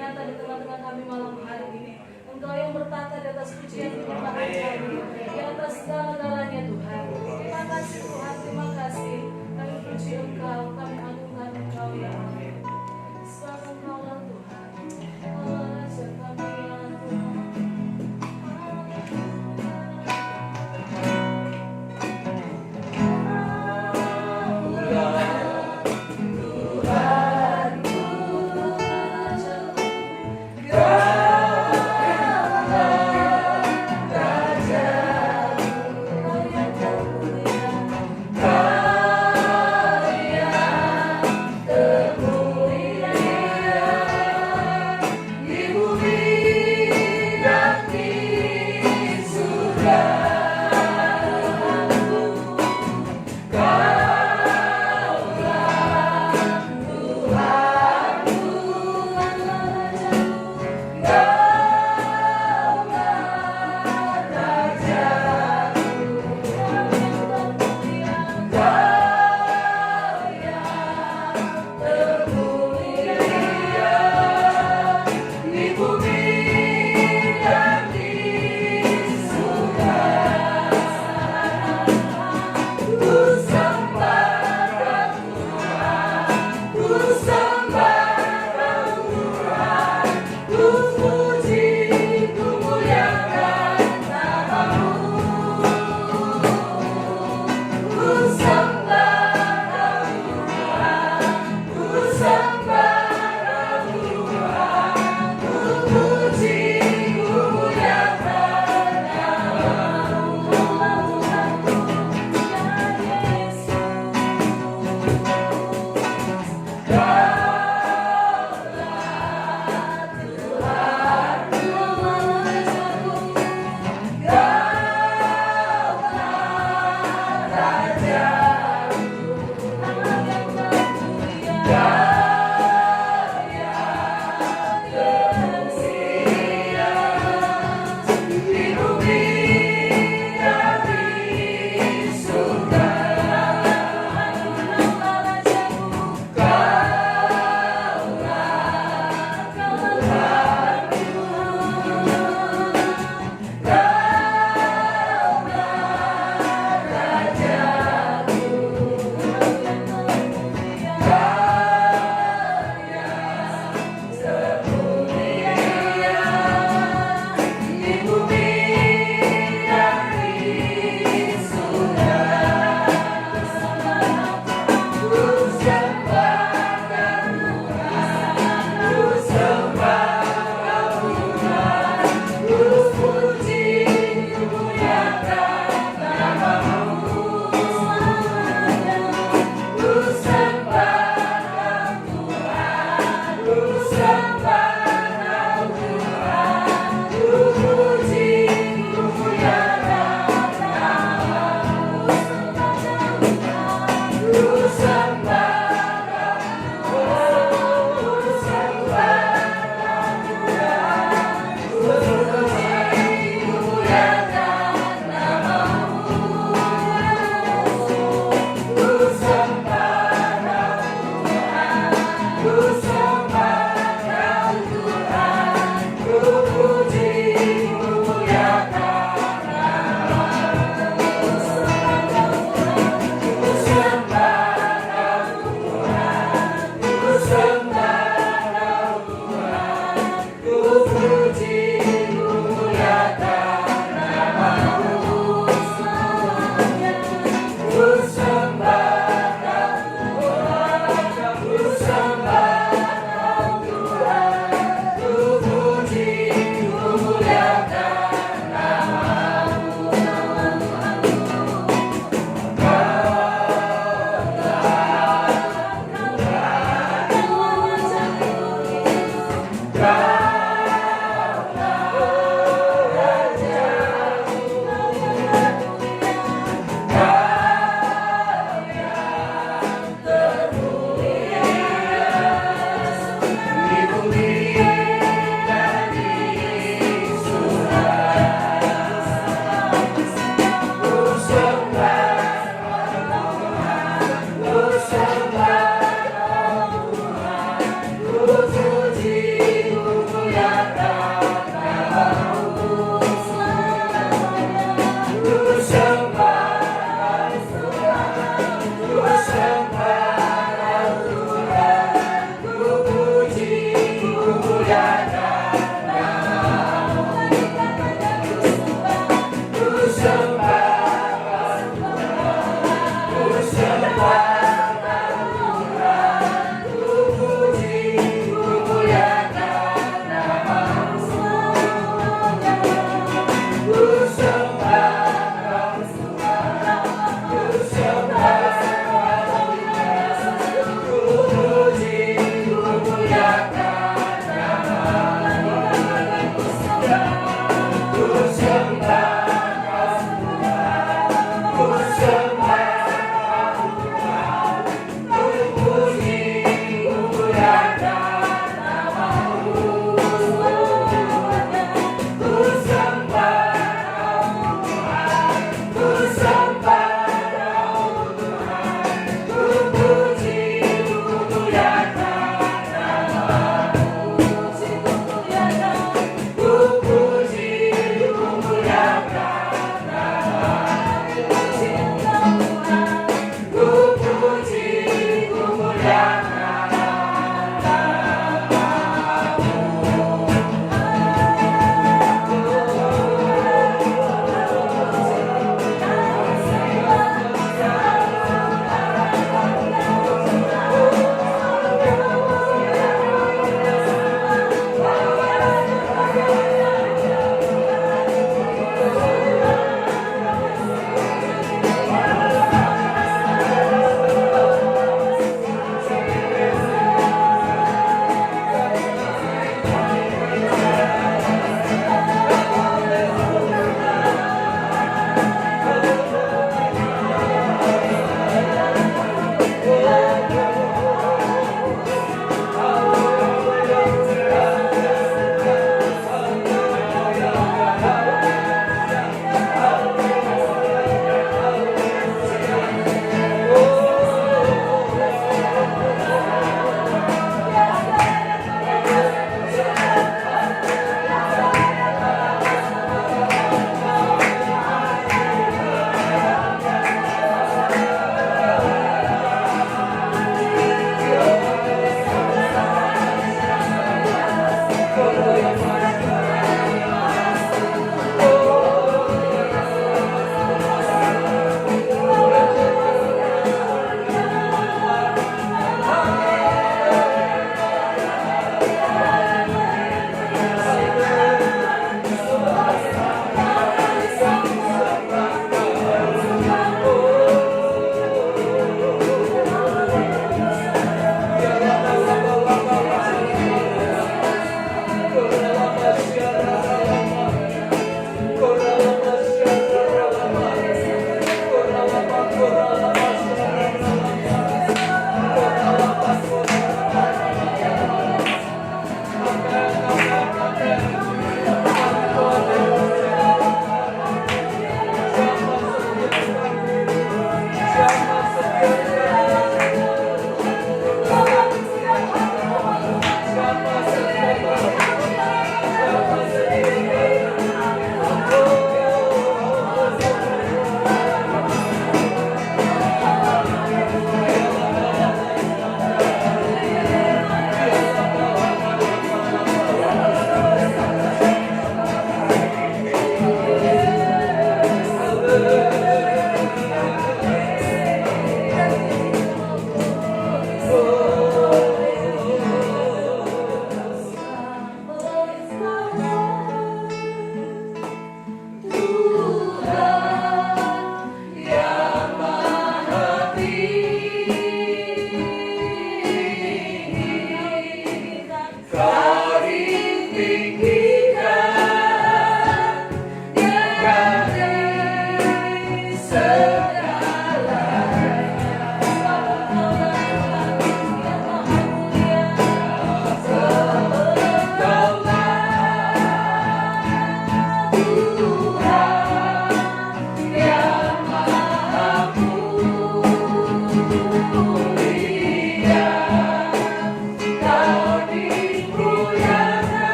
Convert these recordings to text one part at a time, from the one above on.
nyata di tengah-tengah kami malam hari ini. Engkau yang bertata di atas pujian penyembahan kami, di atas segala-galanya Tuhan. Terima kasih Tuhan, terima kasih. Kami puji Engkau, kami agungkan Engkau ya Allah. Sebab Engkaulah Tuhan, Allah Raja kami ya Tuhan.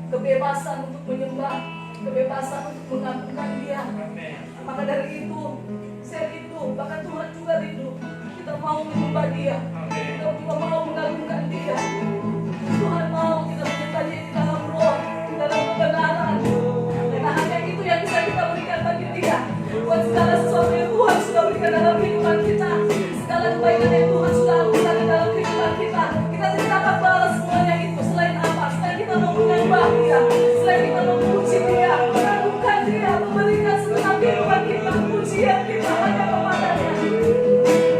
kebebasan untuk menyembah, kebebasan untuk mengagungkan Dia. Maka dari itu, saya rindu, bahkan Tuhan juga rindu. Kita mau menyembah Dia, kita juga mau mengagungkan Dia. Tuhan mau kita menyembah Dia di dalam roh, dalam kebenaran. Karena hanya itu yang bisa kita berikan bagi Dia. Buat segala sesuatu yang Tuhan sudah berikan dalam kehidupan kita, segala kebaikan yang Tuhan sudah lakukan dalam kehidupan kita, kita tidak dapat balas semuanya itu. Selain apa? Selain kita mau menyembah Dia, selain kita memuji Dia, mengagungkan Dia, memberikan segenap kehidupan kita, pujian kita hanya kepada-Nya.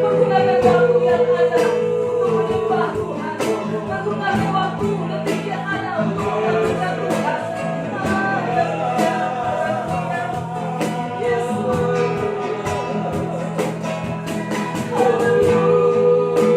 Pergunakan waktu yang ada untuk menyembah Tuhan. Pergunakan waktu detik yang ada untuk mengagungkan Tuhan. Yesus. Haleluya.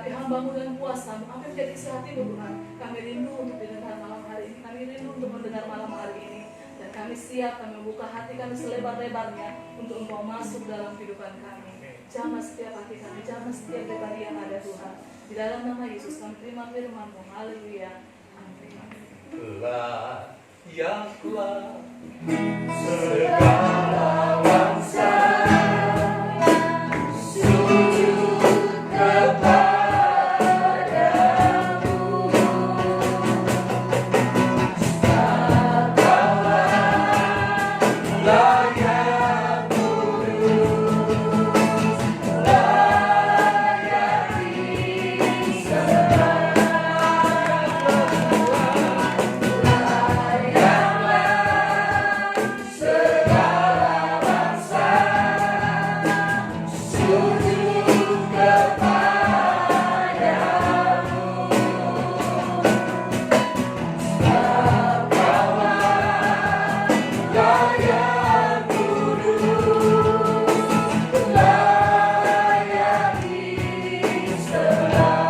Tapi hamba-Mu dan kuasa-Mu, apa yang menjadi isi hati-Mu Tuhan, kami rindu untuk didengar malam hari ini, kami rindu untuk mendengar malam hari ini, dan kami siap, kami membuka hati kami selebar-lebarnya untuk Engkau masuk dalam kehidupan kami. Jamah setiap hati kami, jamah setiap pribadi yang ada Tuhan. Di dalam nama Yesus kami terima firman-Mu. Haleluya. Amin. Layaklah segala bangsa sujud kepadamu, segala layak kudus, layak disembah.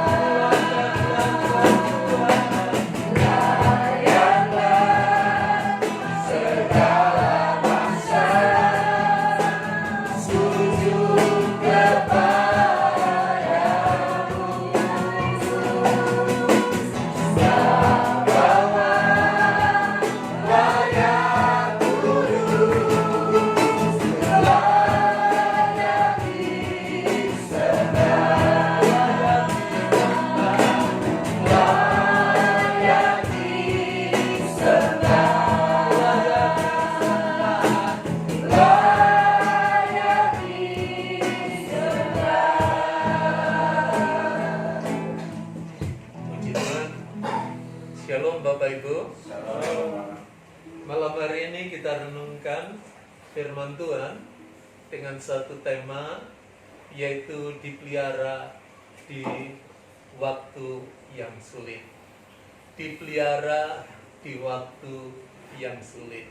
Shalom Bapak Ibu. Malam hari ini kita renungkan firman Tuhan dengan satu tema, yaitu dipelihara di waktu yang sulit. Dipelihara di waktu yang sulit.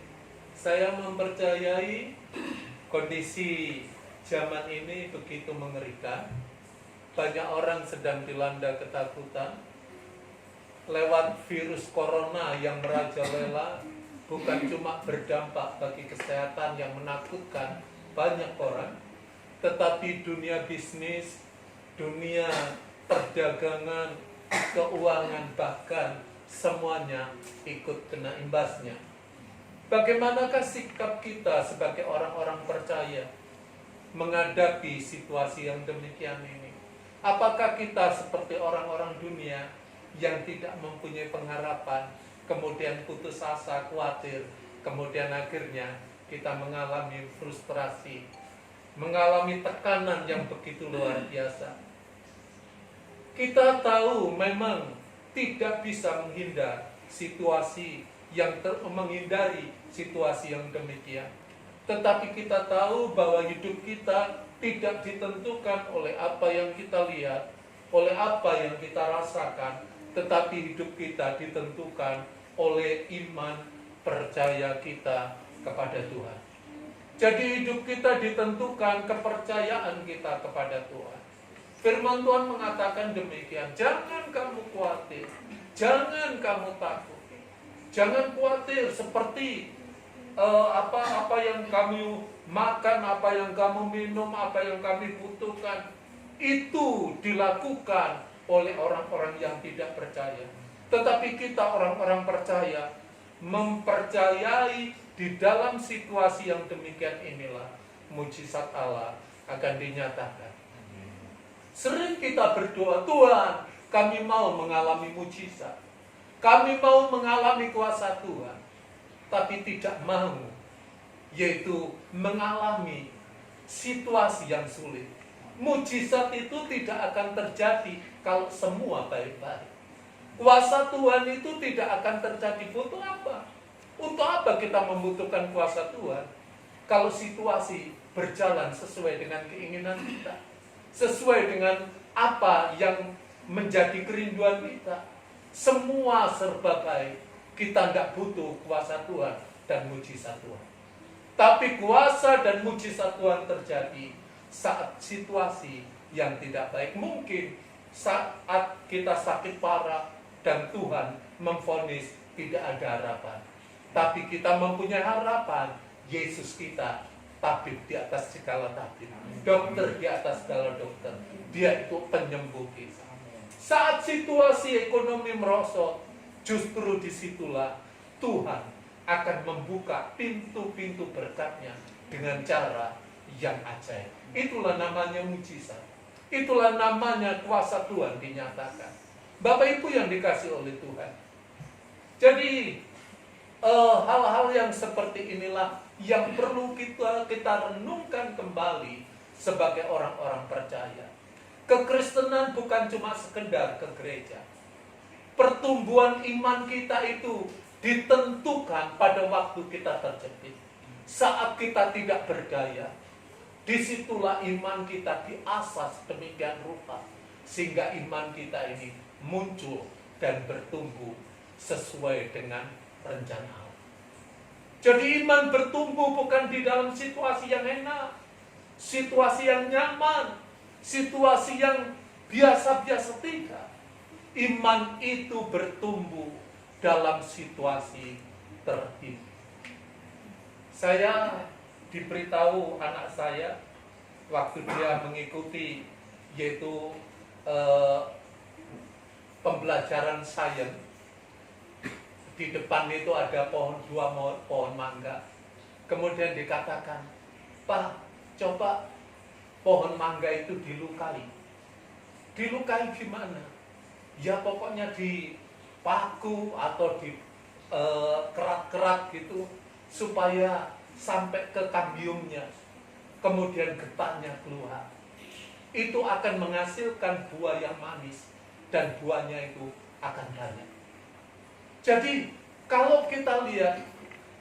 Saya mempercayai kondisi zaman ini begitu mengerikan. Banyak orang sedang dilanda ketakutan lewat virus corona yang merajalela. Bukan cuma berdampak bagi kesehatan yang menakutkan banyak orang, tetapi dunia bisnis, dunia perdagangan, keuangan, bahkan semuanya ikut kena imbasnya. Bagaimanakah sikap kita sebagai orang-orang percaya menghadapi situasi yang demikian ini? Apakah kita seperti orang-orang dunia yang tidak mempunyai pengharapan, kemudian putus asa, khawatir, kemudian akhirnya kita mengalami frustrasi, mengalami tekanan yang begitu luar biasa? Kita tahu memang tidak bisa menghindar situasi yang menghindari situasi yang demikian. Tetapi kita tahu bahwa hidup kita tidak ditentukan oleh apa yang kita lihat, oleh apa yang kita rasakan, tetapi hidup kita ditentukan oleh iman percaya kita kepada Tuhan. Jadi hidup kita ditentukan kepercayaan kita kepada Tuhan. Firman Tuhan mengatakan demikian, jangan kamu khawatir, jangan kamu takut, jangan khawatir seperti apa yang kamu makan, apa yang kamu minum, apa yang kami butuhkan. Itu dilakukan oleh orang-orang yang tidak percaya. Tetapi kita orang-orang percaya mempercayai di dalam situasi yang demikian inilah mujizat Allah akan dinyatakan. Sering kita berdoa, Tuhan, kami mau mengalami mujizat, kami mau mengalami kuasa Tuhan, tapi tidak mau, yaitu mengalami situasi yang sulit. Mujizat itu tidak akan terjadi kalau semua baik-baik. Kuasa Tuhan itu tidak akan terjadi. Untuk apa? Untuk apa kita membutuhkan kuasa Tuhan kalau situasi berjalan sesuai dengan keinginan kita, sesuai dengan apa yang menjadi kerinduan kita? Semua serba baik. Kita tidak butuh kuasa Tuhan dan mujizat Tuhan. Tapi kuasa dan mujizat Tuhan terjadi saat situasi yang tidak baik. Mungkin saat kita sakit parah dan Tuhan memvonis tidak ada harapan. Tapi kita mempunyai harapan, Yesus kita tabib di atas segala tabib, dokter di atas segala dokter. Dia itu penyembuh kita. Saat situasi ekonomi merosot, justru disitulah Tuhan akan membuka pintu-pintu berkatnya dengan cara yang ajaib. Itulah namanya mujizat. Itulah namanya kuasa Tuhan dinyatakan. Bapak Ibu yang dikasih oleh Tuhan. Jadi hal-hal yang seperti inilah yang perlu kita renungkan kembali sebagai orang-orang percaya. Kekristenan bukan cuma sekedar ke gereja. Pertumbuhan iman kita itu ditentukan pada waktu kita terjepit. Saat kita tidak berdaya, disitulah iman kita diasah sedemikian rupa, sehingga iman kita ini muncul dan bertumbuh sesuai dengan rencana Allah. Jadi iman bertumbuh bukan di dalam situasi yang enak, situasi yang nyaman, situasi yang biasa-biasa tidak. Iman itu bertumbuh dalam situasi tertentu. Saya diberitahu anak saya waktu dia mengikuti yaitu pembelajaran sains, di depan itu ada dua pohon mangga. Kemudian dikatakan, "Pak, coba pohon mangga itu dilukai." Dilukai gimana? Ya pokoknya dipaku atau di kerat-kerat gitu supaya sampai ke kambiumnya, kemudian getahnya keluar. Itu akan menghasilkan buah yang manis dan buahnya itu akan banyak. Jadi kalau kita lihat,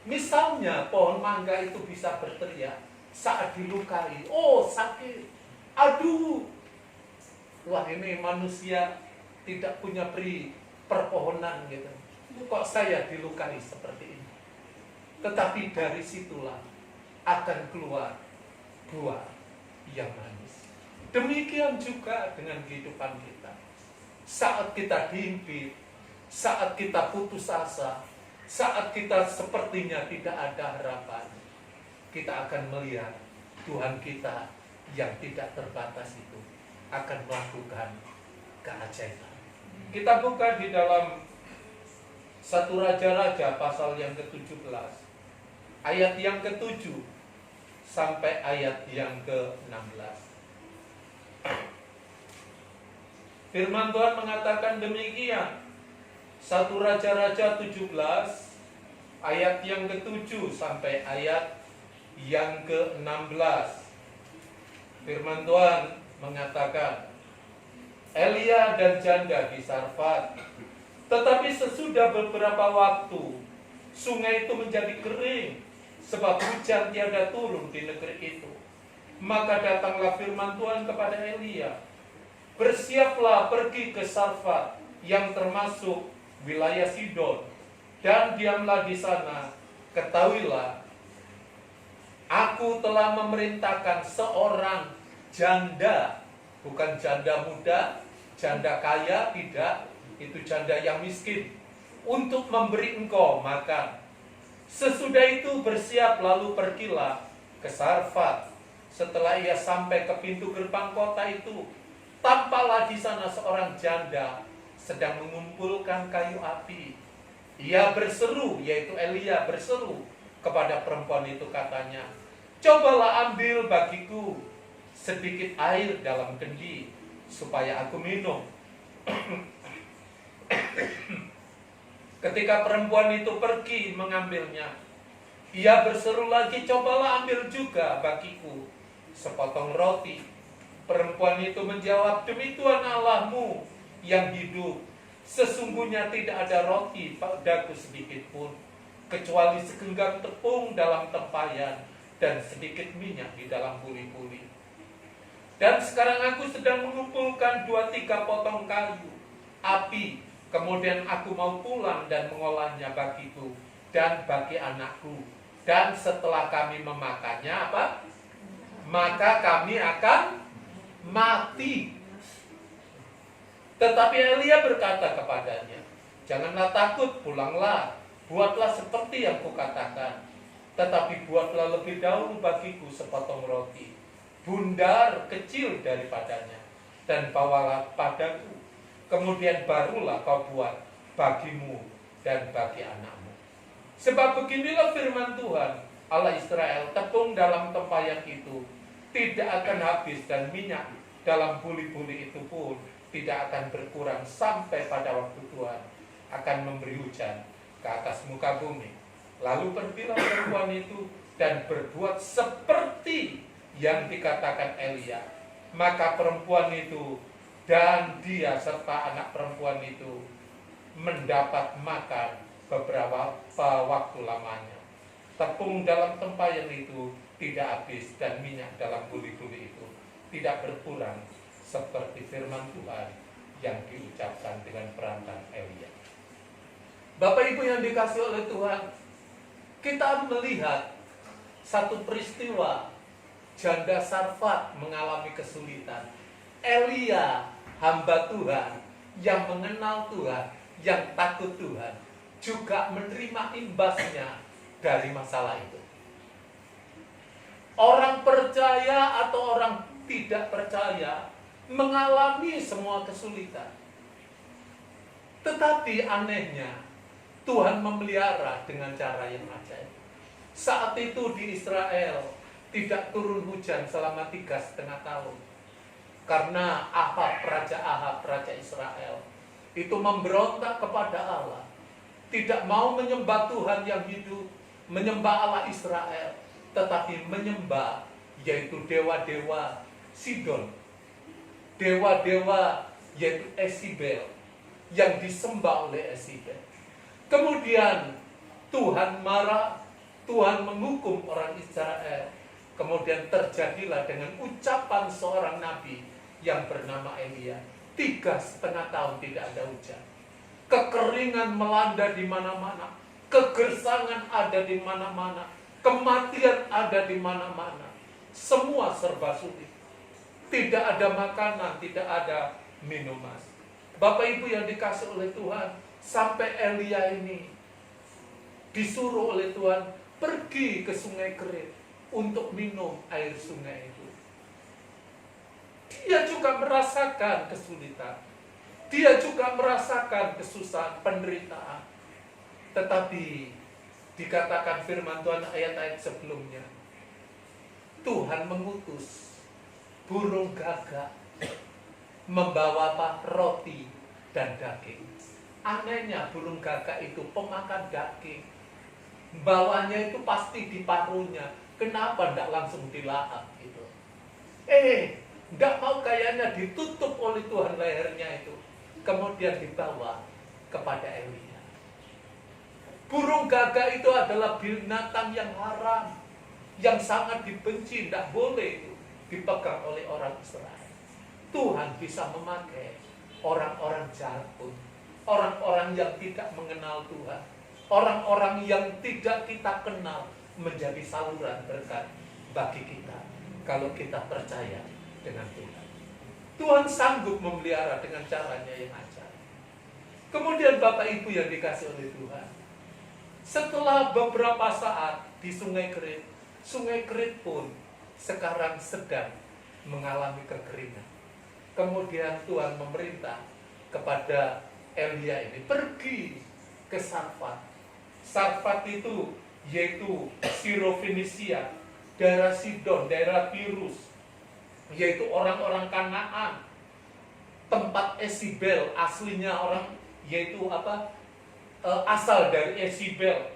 misalnya pohon mangga itu bisa berteriak saat dilukai, oh sakit, aduh, wah ini manusia tidak punya peri perpohonan gitu. Kok saya dilukai seperti ini? Tetapi dari situlah akan keluar buah yang manis. Demikian juga dengan kehidupan kita. Saat kita dihimpit, saat kita putus asa, saat kita sepertinya tidak ada harapan, kita akan melihat Tuhan kita yang tidak terbatas itu akan melakukan keajaiban. Kita buka di dalam 1 Raja-Raja pasal yang ke-17, ayat yang ke-7 sampai ayat yang ke-16. Firman Tuhan mengatakan demikian. 1 Raja-Raja 17 ayat yang ke-7 sampai ayat yang ke-16. Firman Tuhan mengatakan, Elia dan janda di Sarfat. Tetapi sesudah beberapa waktu, sungai itu menjadi kering, sebab hujan tiada turun di negeri itu. Maka datanglah firman Tuhan kepada Elia, bersiaplah pergi ke Sarfat yang termasuk wilayah Sidon, dan diamlah di sana. Ketahuilah, aku telah memerintahkan seorang janda, bukan janda muda, janda kaya, tidak, itu janda yang miskin, untuk memberi engkau makan. Sesudah itu bersiap, lalu pergilah ke Sarfat. Setelah ia sampai ke pintu gerbang kota itu, tampaklah di sana seorang janda sedang mengumpulkan kayu api. Ia berseru, yaitu Elia berseru kepada perempuan itu, katanya, cobalah ambil bagiku sedikit air dalam kendi, supaya aku minum. Ketika perempuan itu pergi mengambilnya, ia berseru lagi, cobalah ambil juga bagiku sepotong roti. Perempuan itu menjawab, demi Tuhan Allahmu yang hidup, sesungguhnya tidak ada roti padaku sedikit pun, kecuali segenggam tepung dalam tempayan dan sedikit minyak di dalam buli-buli. Dan sekarang aku sedang mengumpulkan 2-3 potong kayu api. Kemudian aku mau pulang dan mengolahnya bagiku dan bagi anakku. Dan setelah kami memakannya, apa? Maka kami akan mati. Tetapi Elia berkata kepadanya, "Janganlah takut, pulanglah, buatlah seperti yang kukatakan. Tetapi buatlah lebih dahulu bagiku sepotong roti, bundar kecil daripadanya, dan bawalah padaku. Kemudian barulah kau buat bagimu dan bagi anakmu. Sebab beginilah firman Tuhan, Allah Israel, tepung dalam tempayan itu tidak akan habis, dan minyak dalam buli-buli itu pun tidak akan berkurang sampai pada waktu Tuhan akan memberi hujan ke atas muka bumi. Lalu pergilah perempuan itu dan berbuat seperti yang dikatakan Elia. Maka perempuan itu dan dia serta anak perempuan itu mendapat makan beberapa waktu lamanya. Tepung dalam tempayan itu tidak habis, dan minyak dalam buli-buli itu tidak berkurang, seperti firman Tuhan yang diucapkan dengan perantara Elia. Bapak Ibu yang dikasihi oleh Tuhan, kita melihat satu peristiwa janda Sarfat mengalami kesulitan. Elia, hamba Tuhan yang mengenal Tuhan, yang takut Tuhan, juga menerima imbasnya dari masalah itu. Orang percaya atau orang tidak percaya mengalami semua kesulitan. Tetapi anehnya, Tuhan memelihara dengan cara yang ajaib. Saat itu di Israel tidak turun hujan selama 3,5 tahun. Karena Raja Israel itu memberontak kepada Allah. Tidak mau menyembah Tuhan yang hidup, menyembah Allah Israel, tetapi menyembah yaitu dewa-dewa Sidon, dewa-dewa yaitu Esibel, yang disembah oleh Esibel. Kemudian Tuhan marah, Tuhan menghukum orang Israel. Kemudian terjadilah dengan ucapan seorang nabi yang bernama Elia. 3,5 tahun tidak ada hujan. Kekeringan melanda di mana-mana, kegersangan ada di mana-mana, kematian ada di mana-mana. Semua serba sulit. Tidak ada makanan, tidak ada minuman. Bapak Ibu yang dikasih oleh Tuhan, sampai Elia ini disuruh oleh Tuhan pergi ke sungai Kerit untuk minum air sungai itu. Dia juga merasakan kesulitan. Dia juga merasakan kesusahan, penderitaan. Tetapi dikatakan firman Tuhan ayat-ayat sebelumnya, Tuhan mengutus burung gagak membawa roti dan daging. Anehnya tidak gagak itu pemakan daging. Bawanya itu pasti di paruhnya. Kenapa tidak langsung dilahap gitu? Tidak mau, kayaknya ditutup oleh Tuhan lehernya itu. Kemudian dibawa kepada Elia. Burung gagak itu adalah binatang yang haram, yang sangat dibenci, tidak boleh itu dipegang oleh orang Israel. Tuhan bisa memakai orang-orang jahat pun, orang-orang yang tidak mengenal Tuhan, orang-orang yang tidak kita kenal, menjadi saluran berkat bagi kita kalau kita percaya dengan Tuhan. Tuhan sanggup memelihara dengan caranya yang ajaib. Kemudian Bapak Ibu yang dikasih oleh Tuhan, setelah beberapa saat di Sungai Kerit pun sekarang sedang mengalami kekeringan. Kemudian Tuhan memerintah kepada Elia ini pergi ke Sarfat. Sarfat itu yaitu Sirofenisia, daerah Sidon, daerah Tirus, yaitu orang-orang Kanaan, tempat Esibel, aslinya orang yaitu asal dari Esibel.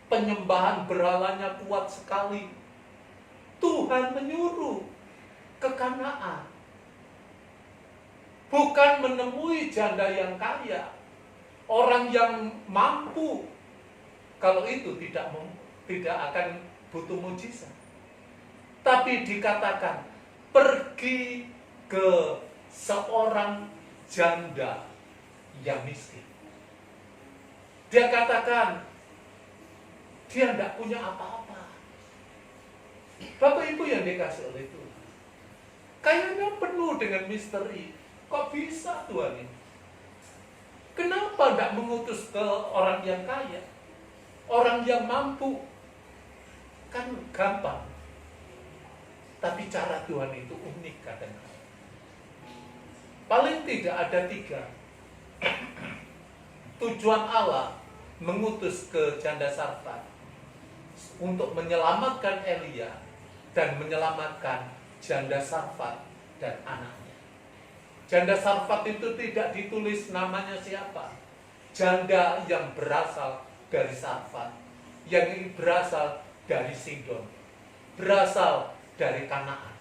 Penyembahan berhalanya kuat sekali. Tuhan menyuruh ke Kanaan, bukan menemui janda yang kaya, orang yang mampu. Kalau itu tidak akan butuh mujizat. Tapi dikatakan pergi ke seorang janda yang miskin. Dia katakan dia tidak punya apa-apa. Bapak Ibu yang dikasih oleh Tuhan, kayaknya penuh dengan misteri. Kok bisa Tuhan ini? Kenapa tidak mengutus ke orang yang kaya? Orang yang mampu. Kan gampang. Tapi cara Tuhan itu unik kadang-kadang. Paling tidak ada 3. Tujuan Allah mengutus ke janda Sarfat untuk menyelamatkan Elia dan menyelamatkan janda Sarfat dan anaknya. Janda Sarfat itu tidak ditulis namanya siapa. Janda yang berasal dari Sarfat, yang berasal dari Sidon, berasal dari Kanaan.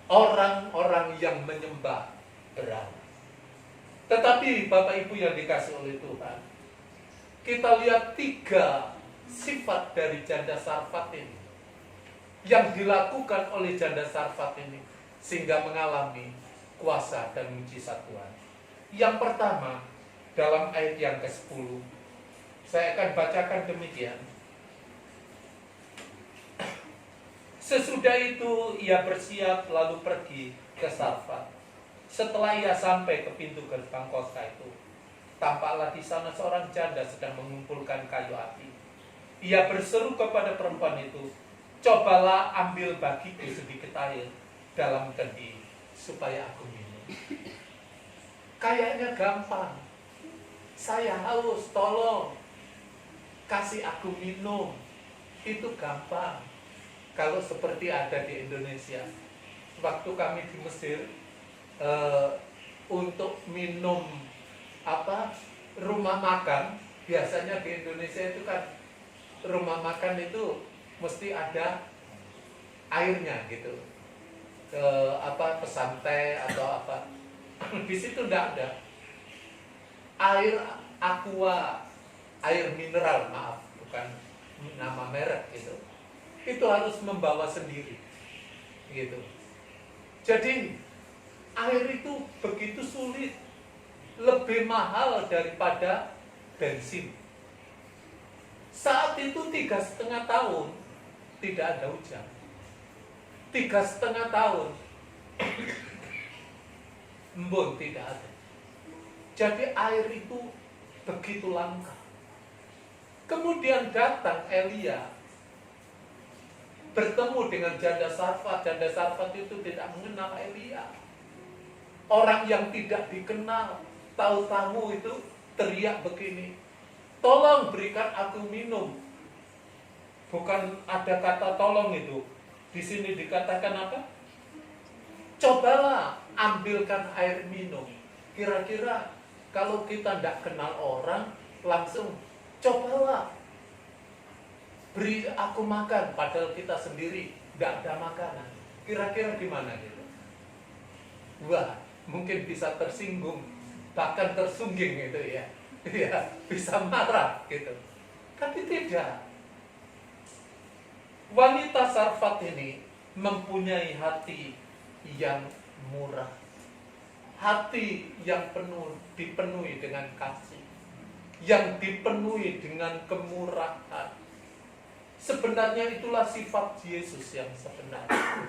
Orang-orang yang menyembah berhala. Tetapi Bapak Ibu yang dikasih oleh Tuhan, kita lihat 3 sifat dari janda Sarfat ini yang dilakukan oleh janda Sarfat ini sehingga mengalami kuasa dan mujizat Tuhan. Yang pertama, dalam ayat yang ke-10, saya akan bacakan demikian. Sesudah itu ia bersiap lalu pergi ke Sarfat. Setelah ia sampai ke pintu gerbang kota itu, tampaklah di sana seorang janda sedang mengumpulkan kayu api. Ia berseru kepada perempuan itu, "Cobalah ambil bagiku sedikit air dalam kendi supaya aku minum." Kayaknya gampang. Saya haus, tolong kasih aku minum. Itu gampang. Kalau seperti ada di Indonesia, waktu kami di Mesir, untuk minum rumah makan, biasanya di Indonesia itu kan rumah makan itu mesti ada airnya gitu, pesan teh atau apa. Di situ tidak ada air aqua, air mineral, maaf, bukan nama merek gitu. Itu harus membawa sendiri gitu. Jadi air itu begitu sulit, lebih mahal daripada bensin. Saat itu 3,5 tahun tidak ada hujan. 3,5 tahun embun tidak ada. Jadi air itu begitu langka. Kemudian datang Elia bertemu dengan janda Sarfat. Janda Sarfat itu tidak mengenal Elia. Orang yang tidak dikenal, tahu-tahu itu teriak begini, "Tolong berikan aku minum." Bukan ada kata tolong itu. Di sini dikatakan apa? "Cobalah ambilkan air minum." Kira-kira kalau kita tidak kenal orang, langsung cobalah beri aku makan, padahal kita sendiri tidak ada makanan. Kira-kira gimana gitu? Wah, mungkin bisa tersinggung, bahkan tersungging gitu ya. Ya, bisa marah gitu. Tapi tidak. Wanita Sarfat ini mempunyai hati yang murah. Hati yang dipenuhi dengan kasih, yang dipenuhi dengan kemurahan. Sebenarnya itulah sifat Yesus yang sebenarnya.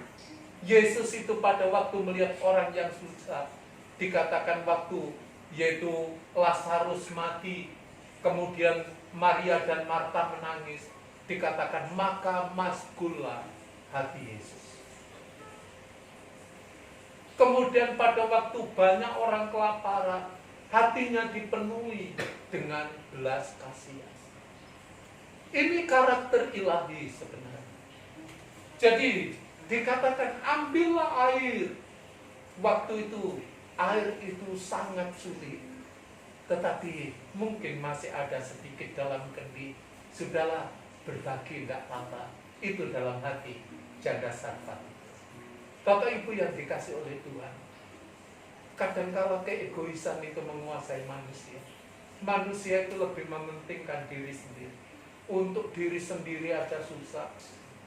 Yesus itu pada waktu melihat orang yang susah, dikatakan waktu yaitu Lazarus mati, kemudian Maria dan Marta menangis, dikatakan maka maskullah hati Yesus. Kemudian pada waktu banyak orang kelaparan, hatinya dipenuhi dengan belas kasihan. Ini karakter ilahi sebenarnya. Jadi dikatakan ambillah air. Waktu itu air itu sangat sulit, tetapi mungkin masih ada sedikit dalam kendi. Sudahlah, berbagi tidak apa-apa. Itu dalam hati janda Sarfat. Bapak Ibu yang dikasih oleh Tuhan, kadang-kala keegoisan itu menguasai manusia. Manusia itu lebih mementingkan diri sendiri. Untuk diri sendiri aja susah,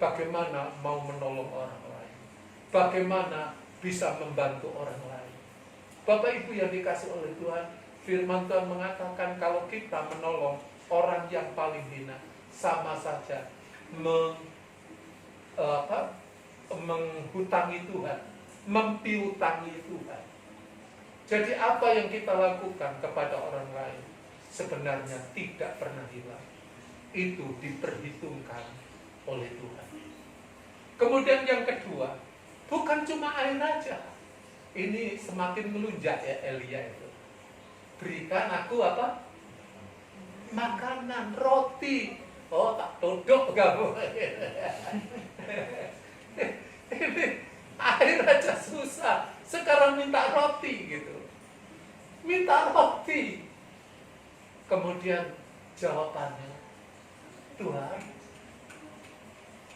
bagaimana mau menolong orang lain? Bagaimana bisa membantu orang lain? Bapak Ibu yang dikasih oleh Tuhan, firman Tuhan mengatakan kalau kita menolong orang yang paling hina, sama saja menghutangi Tuhan, mempiutangi Tuhan. Jadi apa yang kita lakukan kepada orang lain sebenarnya tidak pernah hilang. Itu diperhitungkan oleh Tuhan. Kemudian yang kedua, bukan cuma air aja. Ini semakin melunjak ya Elia itu. Berikan aku apa? Makanan, roti. Oh, tak todok kamu. Ini air aja susah. Sekarang minta roti gitu. Minta roti. Kemudian jawabannya, Tuhan,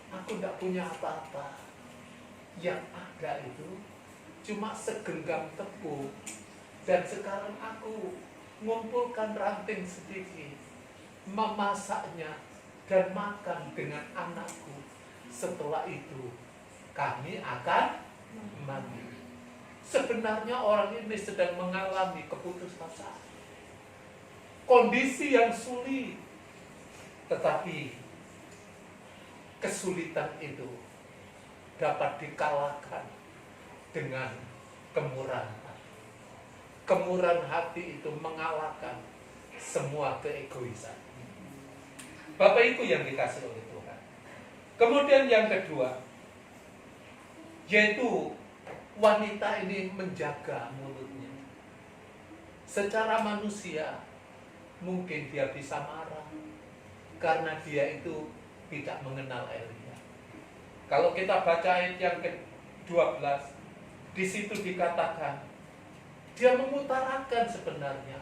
aku tidak punya apa-apa. Yang ada itu cuma segenggam tepung. Dan sekarang aku mengumpulkan ranting sedikit, memasaknya dan makan dengan anakku. Setelah itu kami akan mati. Sebenarnya orang ini sedang mengalami keputusasaan, kondisi yang sulit. Tetapi kesulitan itu dapat dikalahkan dengan kemurahan hati. Kemurahan hati itu mengalahkan semua keegoisan. Bapak Ibu yang dikasih oleh Tuhan. Kemudian yang kedua, yaitu wanita ini menjaga mulutnya. Secara manusia, mungkin dia bisa marah karena dia itu tidak mengenal Elia. Kalau kita baca ayat yang ke-12, di situ dikatakan dia mengutarakan sebenarnya.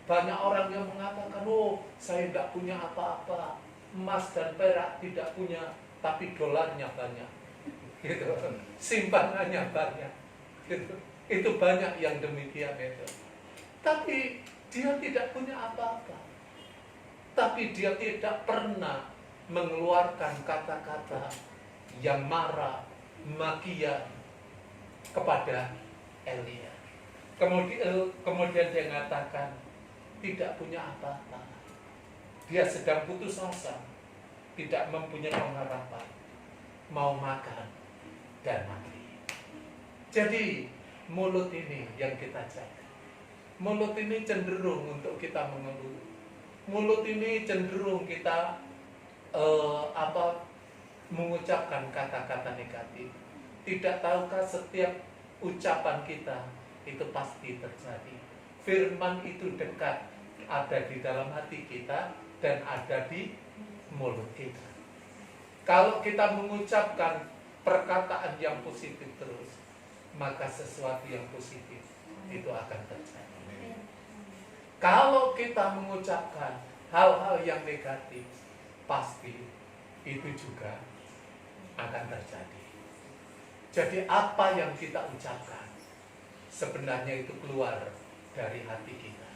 Banyak orang yang mengatakan, oh saya tidak punya apa-apa, emas dan perak tidak punya, tapi dolarnya banyak, gitu. Simpanannya banyak, gitu. Itu banyak yang demikian itu. Tapi dia tidak punya apa-apa. Tapi dia tidak pernah mengeluarkan kata-kata yang marah, makian kepada Elia. Kemudian dia mengatakan tidak punya apa-apa. Dia sedang putus asa, tidak mempunyai pengharapan, mau makan dan mati. Jadi mulut ini yang kita jaga. Mulut ini cenderung untuk kita mengeluh. Mulut ini cenderung kita mengucapkan kata-kata negatif. Tidak tahukah setiap ucapan kita itu pasti terjadi. Firman itu dekat, ada di dalam hati kita dan ada di mulut kita. Kalau kita mengucapkan perkataan yang positif terus, maka sesuatu yang positif itu akan terjadi. Kalau kita mengucapkan hal-hal yang negatif, pasti itu juga akan terjadi. Jadi apa yang kita ucapkan sebenarnya itu keluar dari hati kita.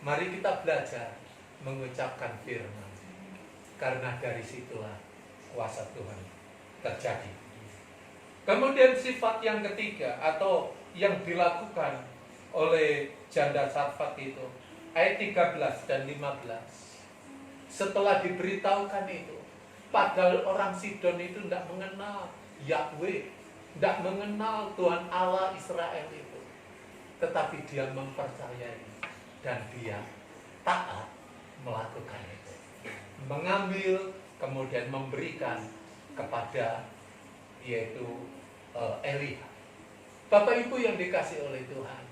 Mari kita belajar mengucapkan firman, karena dari situlah kuasa Tuhan terjadi. Kemudian sifat yang ketiga atau yang dilakukan oleh janda Sarfat itu, ayat 13 dan 15. Setelah diberitahukan itu, padahal orang Sidon itu tidak mengenal Yahweh, tidak mengenal Tuhan Allah Israel itu, tetapi dia mempercayai dan dia taat melakukan itu, mengambil kemudian memberikan kepada yaitu Elia. Bapak Ibu yang dikasih oleh Tuhan,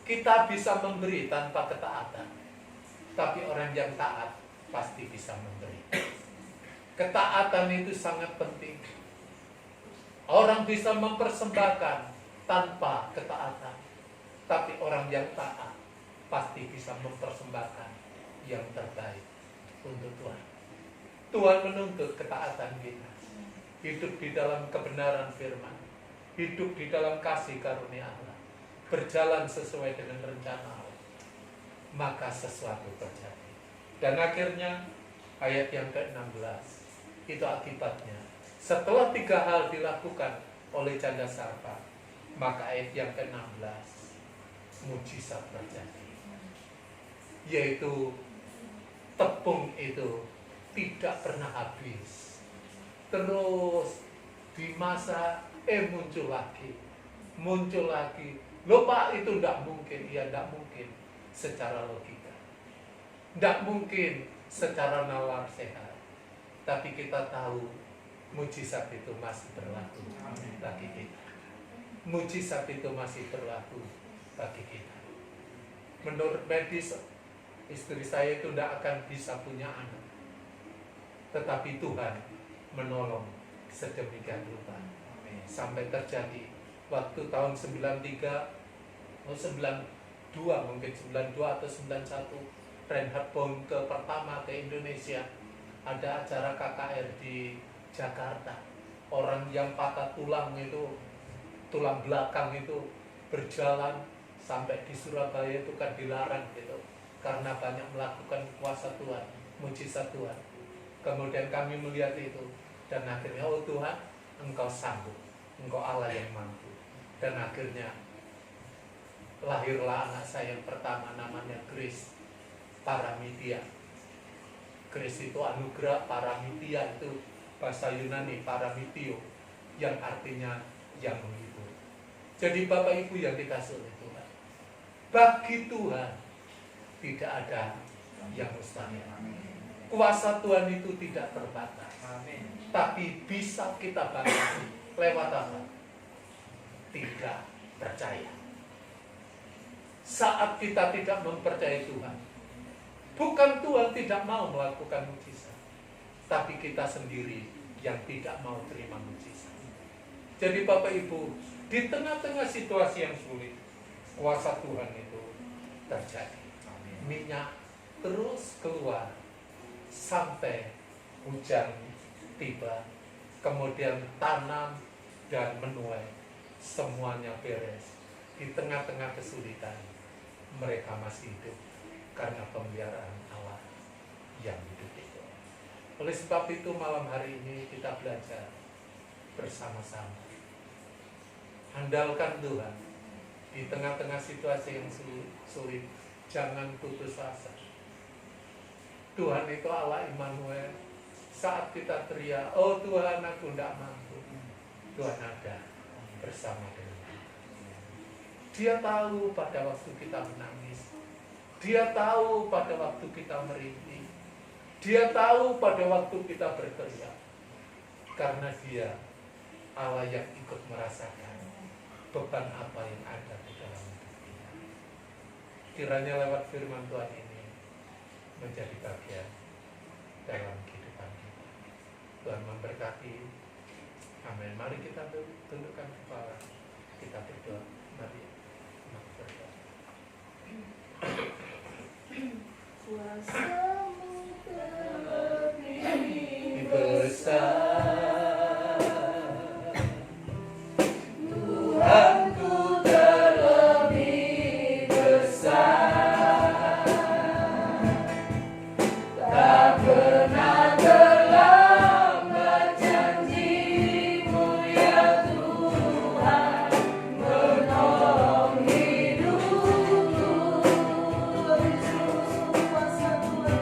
kita bisa memberi tanpa ketaatan, tapi orang yang taat pasti bisa memberi. Ketaatan itu sangat penting. Orang bisa mempersembahkan tanpa ketaatan, tapi orang yang taat pasti bisa mempersembahkan yang terbaik untuk Tuhan. Tuhan menuntut ketaatan kita, hidup di dalam kebenaran firman, hidup di dalam kasih karunia Allah, berjalan sesuai dengan rencana Allah, maka sesuatu terjadi. Dan akhirnya ayat yang ke-16 itu akibatnya. Setelah 3 hal dilakukan oleh janda Sarfat, maka ayat yang ke-16 mujizat terjadi, yaitu tepung itu tidak pernah habis, terus dimasak, muncul lagi, Loh Pak, itu tidak mungkin. Ya tidak mungkin secara logika, tidak mungkin secara nalar sehat. Tapi kita tahu mujizat itu masih berlaku bagi kita. Mujizat itu masih berlaku bagi kita. Menurut medis, istri saya itu tidak akan bisa punya anak. Tetapi Tuhan menolong sedemikian rupa. Sampai terjadi waktu tahun 92 mungkin 92 atau 91, Reinhard Bonnke pertama ke Indonesia. Ada acara KKR di Jakarta. Orang yang patah tulang itu, tulang belakang itu berjalan sampai di Surabaya itu kan dilarang gitu, karena banyak melakukan kuasa Tuhan, mujizat Tuhan. Kemudian kami melihat itu, dan akhirnya, oh Tuhan, Engkau sanggup, Engkau Allah yang mampu. Dan akhirnya lahirlah anak saya yang pertama, namanya Grace Paramitia. Grace itu anugerah, Paramitia itu bahasa Yunani, Paramitio, yang artinya yang menghibur. Jadi Bapak Ibu yang dikasih oleh Tuhan, bagi Tuhan tidak ada yang mustahil. Kuasa Tuhan itu tidak terbatas. Tapi bisa kita batasi lewat apa? Tidak percaya. Saat kita tidak mempercayai Tuhan, bukan Tuhan tidak mau melakukan mujizat, tapi kita sendiri yang tidak mau terima mujizat. Jadi Bapak Ibu, di tengah-tengah situasi yang sulit, kuasa Tuhan itu terjadi. Minyak terus keluar sampai hujan tiba, kemudian tanam dan menuai, semuanya beres. Di tengah-tengah kesulitan, mereka masih hidup karena pemeliharaan Allah yang hidup itu. Oleh sebab itu malam hari ini kita belajar bersama-sama. Andalkan Tuhan di tengah-tengah situasi yang sulit. Jangan putus asa. Tuhan itu Allah Immanuel. Saat kita teriak, oh Tuhan aku tidak mampu, Tuhan ada bersama dengan kita. Dia tahu pada waktu kita menangis. Dia tahu pada waktu kita merintih. Dia tahu pada waktu kita berteriak. Karena Dia Allah yang ikut merasakan beban apa yang ada di dalam hidup kita. Kiranya lewat firman Tuhan ini menjadi bagian dalam kehidupan kita. Tuhan memberkati. Amin. Mari kita tundukkan kepala. Kita berdoa. Mari berdoa. Kuasamu terlebih besar, Tuhanku terlebih besar, tak pernah terlambat janji-Mu ya Tuhan, menolong hidupku. Kuasa Tuhan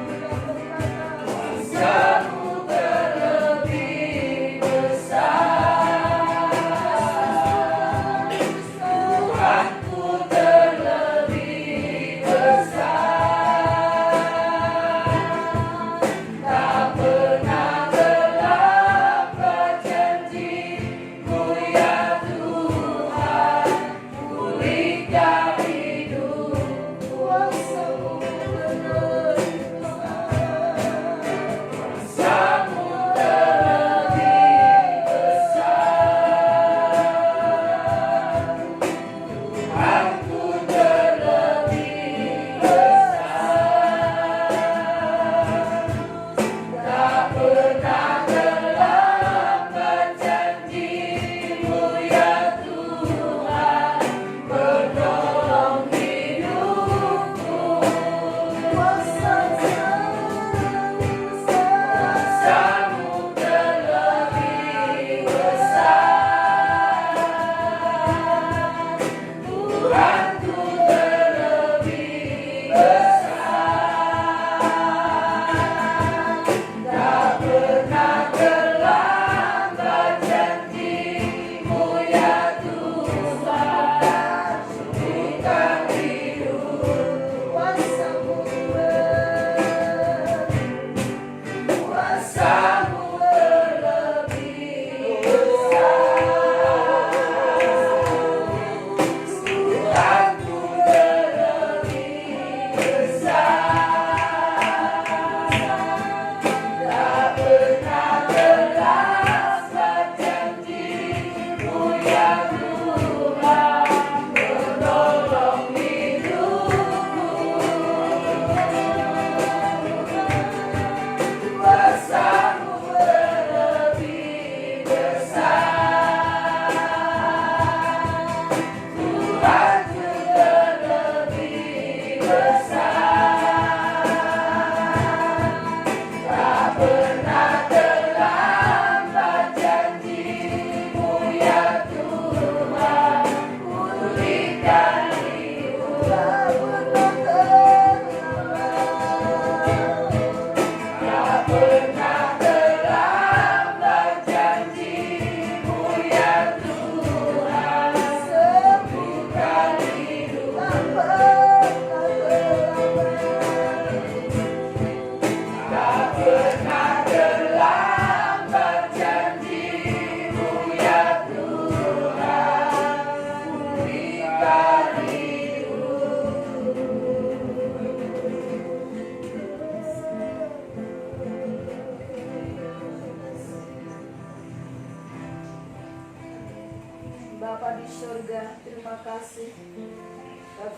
kasih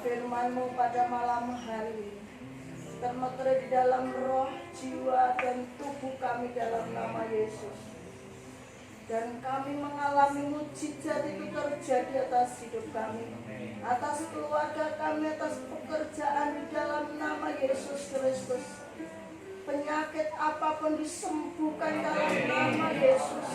firman-Mu pada malam hari ini. Termeter di dalam roh, jiwa, dan tubuh kami dalam nama Yesus. Dan kami mengalami mujizat itu terjadi atas hidup kami, atas keluarga kami, atas pekerjaan di dalam nama Yesus Kristus. Penyakit apapun disembuhkan dalam nama Yesus.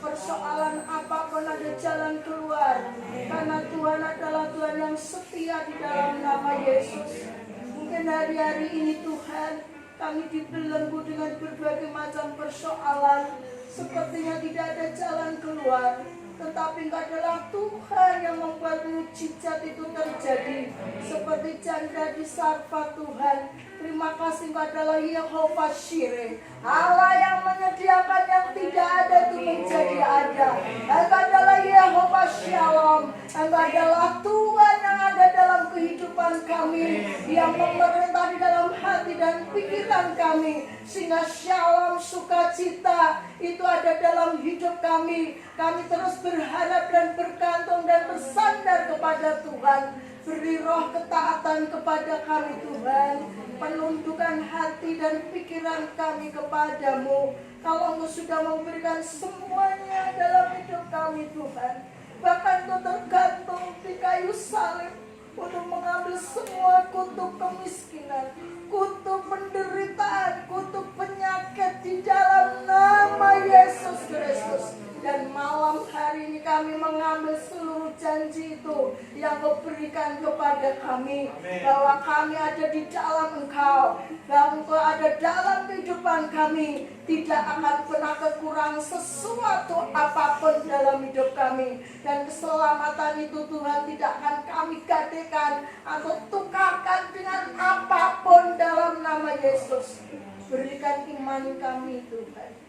Persoalan apapun ada jalan keluar, karena Tuhan adalah Tuhan yang setia di dalam nama Yesus. Mungkin hari-hari ini Tuhan, kami dibelenggu dengan berbagai macam persoalan, sepertinya tidak ada jalan keluar. Tetapi Engkau adalah Tuhan yang membuat mujizat itu terjadi. Seperti janda di Sarfat Tuhan. Terima kasih Engkau adalah Yehovah Shire, Allah yang menyediakan yang tidak ada itu menjadi ada. Engkau adalah Yehovah Shalom. Engkau adalah Tuhan yang ada dalam kehidupan kami, yang memerintah di dalam hati dan pikiran kami, sehingga shalom, sukacita itu ada dalam hidup kami. Kami terus berharap dan bergantung dan bersandar kepada Tuhan. Beri roh ketaatan kepada kami Tuhan. Penundukan hati dan pikiran kami kepadamu. Kalau Engkau sudah memberikan semuanya dalam hidup kami Tuhan, bahkan Engkau tergantung di kayu salib untuk mengambil semua kutuk kemiskinan, kutuk penderitaan, kutuk penyakit di dalam nama Yesus Kristus. Dan malam hari ini kami mengambil seluruh janji itu yang Kau berikan kepada kami. Bahwa kami ada di dalam Engkau, bahwa Engkau ada dalam kehidupan kami. Tidak akan pernah kekurangan sesuatu apapun dalam hidup kami. Dan keselamatan itu Tuhan tidak akan kami gadekan atau tukarkan dengan apapun dalam nama Yesus. Berikan iman kami Tuhan.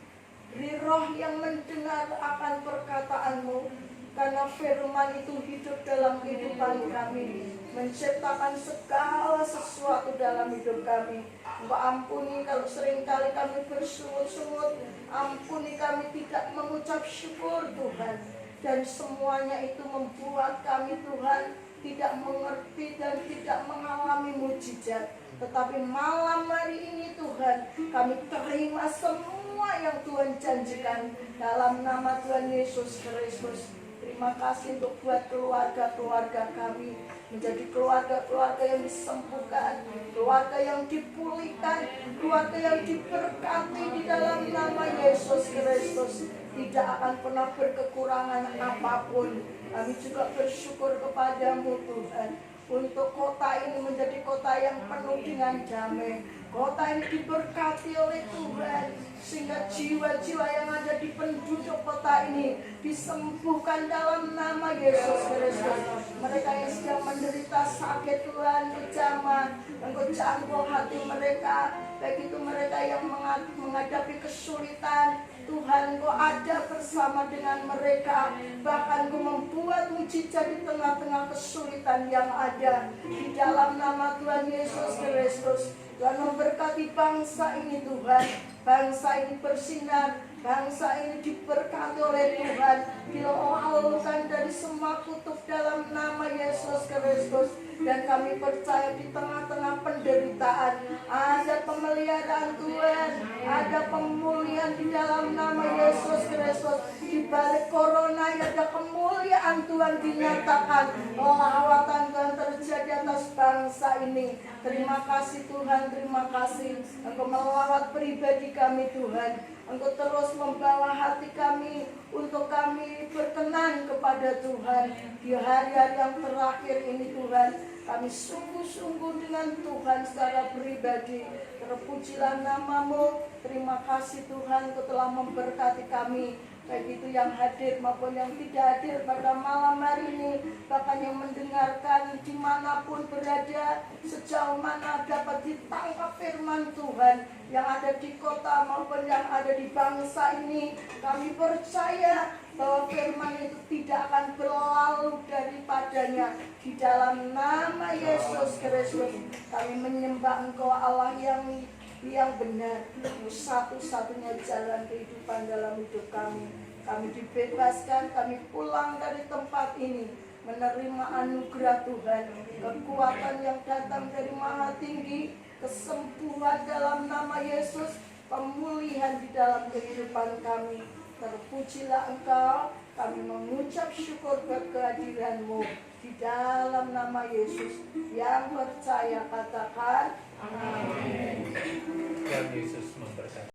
Beri roh yang mendengar akan perkataan-Mu, karena firman itu hidup dalam kehidupan kami, menciptakan segala sesuatu dalam hidup kami. Engkau ampuni kalau seringkali kami bersungut-sungut, ampuni kami tidak mengucap syukur Tuhan. Dan semuanya itu membuat kami Tuhan tidak mengerti dan tidak mengalami mujizat. Tetapi malam hari ini Tuhan, kami terima semua yang Tuhan janjikan dalam nama Tuhan Yesus Kristus. Terima kasih untuk buat keluarga-keluarga kami menjadi keluarga-keluarga yang disembuhkan, keluarga yang dipulihkan, keluarga yang diberkati di dalam nama Yesus Kristus. Tidak akan pernah berkekurangan apapun. Kami juga bersyukur kepadamu Tuhan, untuk kota ini menjadi kota yang penuh dengan damai. Kota ini diberkati oleh Tuhan, sehingga jiwa-jiwa yang ada di penduduk kota ini disembuhkan dalam nama Yesus Kristus. Mereka yang sedang menderita sakit Tuhan, kejaman, Engkau jangkau hati mereka. Baik itu mereka yang menghadapi kesulitan, Tuhan Engkau ada bersama dengan mereka. Bahkan Engkau membuat mujizat di tengah-tengah kesulitan yang ada. Di dalam nama Tuhan Yesus Kristus, Tuhan memberkati bangsa ini Tuhan. Bangsa ini bersinar, bangsa ini diberkati oleh Tuhan. Dilalukan dari semua kutuk dalam nama Yesus Kristus. Dan kami percaya di tengah-tengah penderitaan ada pemeliharaan Tuhan, ada pemulihan di dalam nama Yesus Kristus. Di balik corona ada kemuliaan Tuhan dinyatakan. Lawatan Tuhan terjadi atas bangsa ini. Terima kasih Tuhan, terima kasih. Engkau melawat pribadi kami Tuhan. Engkau terus membawa hati kami untuk kami berkenan kepada Tuhan. Di hari-hari yang terakhir ini Tuhan, kami sungguh-sungguh dengan Tuhan secara pribadi. Terpujilah nama-Mu. Terima kasih Tuhan, Engkau telah memberkati kami, baik itu yang hadir maupun yang tidak hadir pada malam hari ini, bahkan yang mendengarkan dimanapun berada, sejauh mana dapat ditangkap firman Tuhan yang ada di kota maupun yang ada di bangsa ini. Kami percaya bahwa firman itu tidak akan berlalu daripadanya. Di dalam nama Yesus Kristus kami menyembah Engkau Allah yang benar, satu-satunya jalan kehidupan dalam hidup kami. Kami dibebaskan, kami pulang dari tempat ini menerima anugerah Tuhan, kekuatan yang datang dari Maha Tinggi, kesembuhan dalam nama Yesus, pemulihan di dalam kehidupan kami. Terpujilah Engkau, kami mengucap syukur kehadiran-Mu di dalam nama Yesus. Yang percaya katakan amin. Tuhan Yesus memberkati.